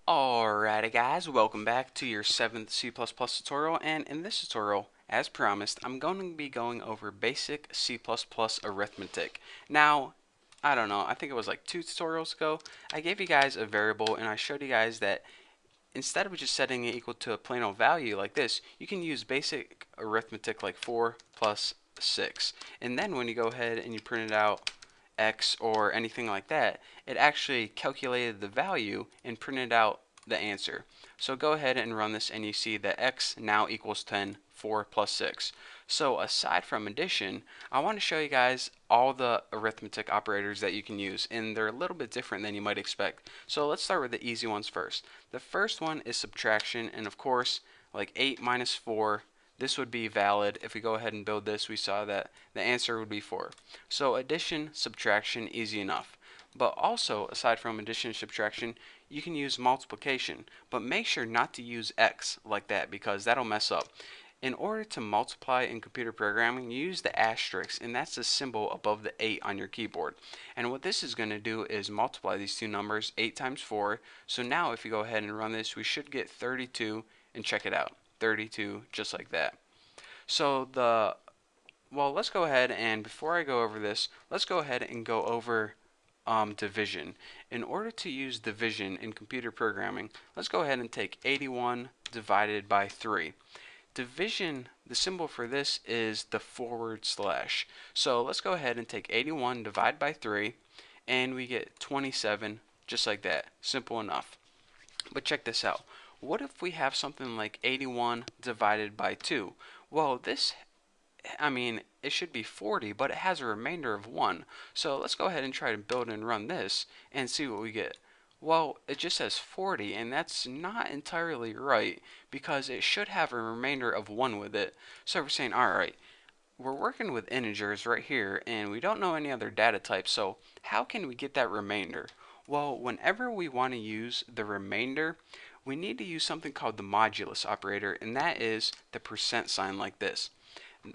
Alrighty guys, welcome back to your 7th C++ tutorial, and in this tutorial, as promised, I'm going to be going over basic C++ arithmetic. Now, I don't know, I think it was like 2 tutorials ago, I gave you guys a variable and I showed you guys that instead of just setting it equal to a plain old value like this, you can use basic arithmetic like 4 plus 6. And then when you go ahead and you print it out x or anything like that, it actually calculated the value and printed out the answer. So go ahead and run this and you see that x now equals 10, 4 plus 6. So aside from addition, I want to show you guys all the arithmetic operators that you can use, and they're a little bit different than you might expect. So let's start with the easy ones first. The first one is subtraction, and of course, like 8 minus 4, this would be valid. If we go ahead and build this, we saw that the answer would be 4. So addition, subtraction, easy enough. But also, aside from addition and subtraction, you can use multiplication. But make sure not to use x like that because that'll mess up. In order to multiply in computer programming, you use the asterisk, and that's the symbol above the 8 on your keyboard. And what this is going to do is multiply these two numbers, 8 times 4. So now if you go ahead and run this, we should get 32, and check it out. 32, just like that. So let's go ahead and before I go over this, let's go ahead and go over division. In order to use division in computer programming, let's go ahead and take 81 divided by 3. Division, the symbol for this is the forward slash. So let's go ahead and take 81 divided by 3, and we get 27, just like that. Simple enough. But check this out. What if we have something like 81 divided by 2? Well, it should be 40, but it has a remainder of 1. So let's go ahead and try to build and run this and see what we get. Well, it just says 40, and that's not entirely right because it should have a remainder of 1 with it. So we're saying, alright, we're working with integers right here, and we don't know any other data types, so how can we get that remainder? Well, whenever we want to use the remainder, we need to use something called the modulus operator, and that is the percent sign like this.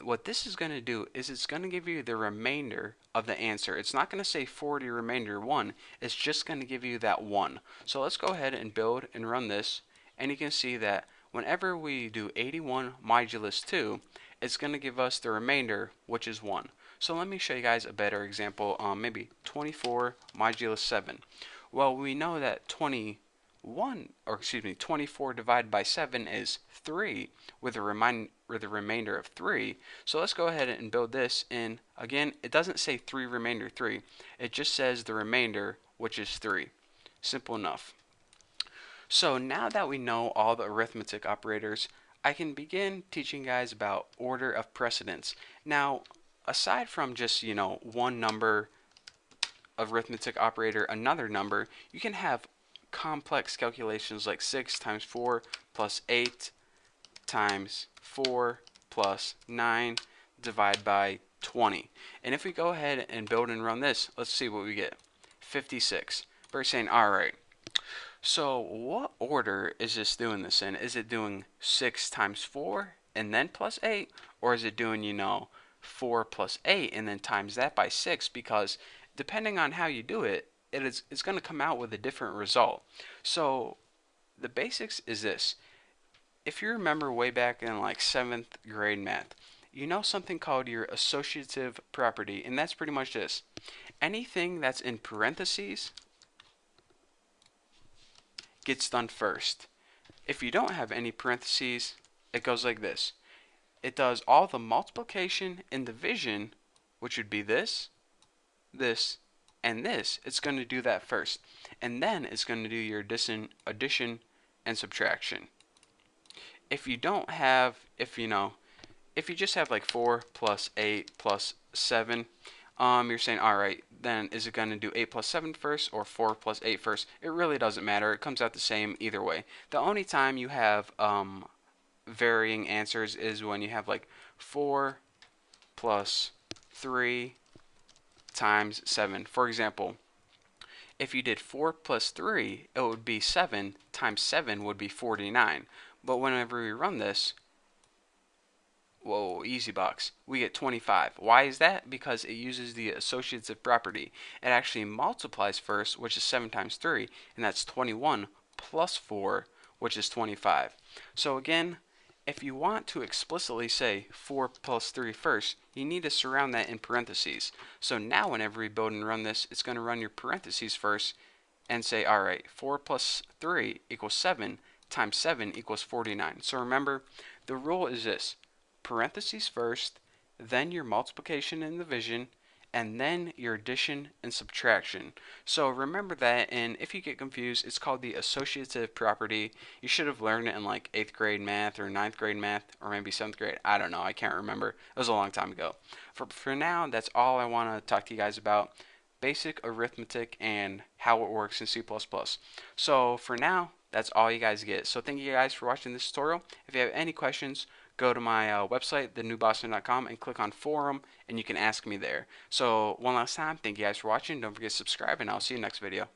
What this is going to do is it's going to give you the remainder of the answer. It's not going to say 40 remainder 1, it's just going to give you that 1. So let's go ahead and build and run this, and you can see that whenever we do 81 modulus 2, it's going to give us the remainder, which is 1. So let me show you guys a better example, maybe 24 modulus 7. Well, we know that 24 divided by 7 is 3 with a remainder of 3. So let's go ahead and build this, and again, it doesn't say 3 remainder 3. It just says the remainder, which is 3. Simple enough. So now that we know all the arithmetic operators, I can begin teaching guys about order of precedence. Now, aside from just, one number arithmetic operator, another number, you can have complex calculations like 6 times 4 plus 8 times 4 plus 9 divided by 20. And if we go ahead and build and run this, let's see what we get. 56. We're saying, alright, so what order is this doing this in? Is it doing 6 times 4 and then plus 8? Or is it doing, 4 plus 8 and then times that by 6? Because depending on how you do it, it's going to come out with a different result. So the basics is this. If you remember way back in like 7th grade math, you know something called your associative property, and that's pretty much this. Anything that's in parentheses gets done first. If you don't have any parentheses, it goes like this. It does all the multiplication and division, which would be this, this, and this. It's going to do that first. And then it's going to do your addition and subtraction. If you don't have, if you just have like 4 plus 8 plus 7, you're saying, alright, then is it going to do 8 plus 7 first or 4 plus 8 first? It really doesn't matter. It comes out the same either way. The only time you have varying answers is when you have like 4 plus 3 times 7. For example, if you did 4 plus 3, it would be 7 times 7 would be 49. But whenever we run this, whoa, easy box, we get 25. Why is that? Because it uses the associative property. It actually multiplies first, which is 7 times 3, and that's 21 plus 4, which is 25. So again, if you want to explicitly say 4 plus 3 first, you need to surround that in parentheses. So now whenever we build and run this, it's going to run your parentheses first and say, alright, 4 plus 3 equals 7 times 7 equals 49. So remember, the rule is this: parentheses first, then your multiplication and division, and then your addition and subtraction. So remember that, and if you get confused, it's called the associative property. You should have learned it in like 8th grade math or 9th grade math, or maybe 7th grade. I don't know, I can't remember. It was a long time ago. For now, that's all I want to talk to you guys about: basic arithmetic and how it works in C++. So for now, that's all you guys get. So thank you guys for watching this tutorial. If you have any questions, go to my website, thenewboston.com, and click on forum, and you can ask me there. So one last time, thank you guys for watching. Don't forget to subscribe, and I'll see you next video.